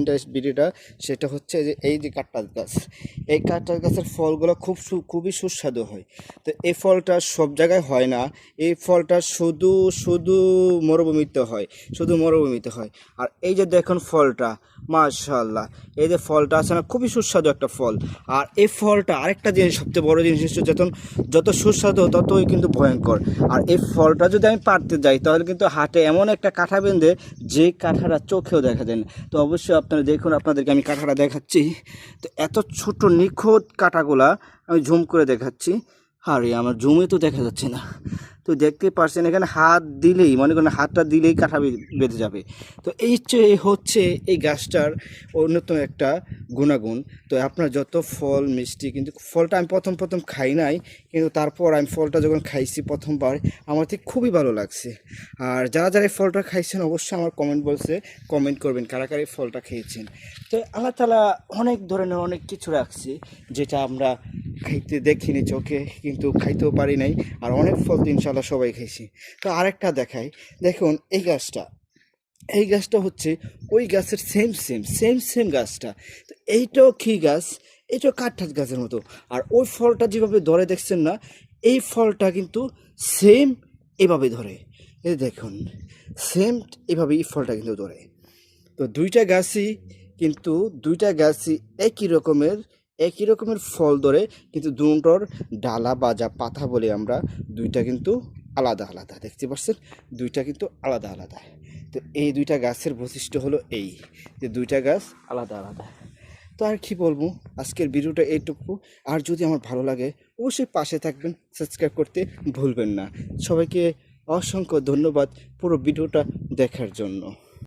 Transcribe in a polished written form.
Interest ভিডিওটা সেটা হচ্ছে যে এই যে কাঁঠাল গাছ, এই কাঁঠাল গাছের ফলগুলো খুবই সুস্বাদু হয়। তো এই ফলটা সব জায়গায় হয় না, এই ফলটা শুধু শুধু মরুভূমিতে হয়, শুধু মরুভূমিতে হয়। আর এই যে দেখুন ফলটা, মাশাআল্লাহ, এই যে ফলটা আছে না, খুবই সুস্বাদু একটা ফল। আর এই ফলটা আরেকটা জিনিস, সবচেয়ে বড় জিনিস হচ্ছে যত সুস্বাদু ততই কিন্তু ভয়ঙ্কর। আর এই ফলটা যদি আমি পাড়তে যাই তাহলে কিন্তু হাটে এমন একটা কাঁটা বেঁধে, যে কাঁঠাটা চোখেও দেখা যায় না। তো অবশ্যই আপনারা দেখুন, আপনাদেরকে আমি কাঁঠাটা দেখাচ্ছি। তো এত ছোট নিখুঁত কাঁটাগুলা আমি জুম করে দেখাচ্ছি। আরে আমার জুমে তো দেখা যাচ্ছে না। তো দেখতেই পারছেন, এখানে হাত দিলেই, মনে করেন হাতটা দিলেই কাঁটা বেঁধে যাবে। তো হচ্ছে এই গাছটার অন্যতম একটা গুণাগুণ। তো আপনার যত ফল মিষ্টি, কিন্তু ফলটা আমি প্রথম খাই নাই, কিন্তু তারপর আমি ফলটা যখন খাইছি প্রথমবার, আমার ঠিক খুবই ভালো লাগছে। আর যারা এই ফলটা খাইছেন অবশ্যই আমার কমেন্ট করবেন কারা কারা এই ফলটা খেয়েছেন। তো আল্লাহ তাআলা অনেক ধরনের অনেক কিছু রাখছে, যেটা আমরা খাইতে দেখিনি চোখে, কিন্তু খাইতেও পারি নাই। আর অনেক ফল তো ইনশাল্লাহ সবাই খাইছি। তো আরেকটা দেখাই, দেখুন এই গাছটা হচ্ছে ওই গাছের সেম গাছটা। তো এইটাও কি গাছ, এটাও কাঁঠাল গাছের মতো। আর ওই ফলটা যেভাবে ধরে দেখছেন না, এই ফলটা কিন্তু সেম এভাবে ধরে। এই দেখুন, সেম এভাবে এই ফলটা কিন্তু ধরে। তো দুইটা গাছই একই রকমের ফল ধরে, কিন্তু দুটোর ডালা বা যা পাতা বলি আমরা, দুইটা কিন্তু আলাদা আলাদা। দেখতে পাচ্ছেন, দুইটা কিন্তু আলাদা আলাদা। তো এই দুইটা গাছের বৈশিষ্ট্য হলো এই, যে দুইটা গাছ আলাদা আলাদা। তো আর কি বলবো, আজকের ভিডিওটা এইটুকু। আর যদি আমার ভালো লাগে অবশ্যই পাশে থাকবেন, সাবস্ক্রাইব করতে ভুলবেন না। সবাইকে অসংখ্য ধন্যবাদ পুরো ভিডিওটা দেখার জন্য।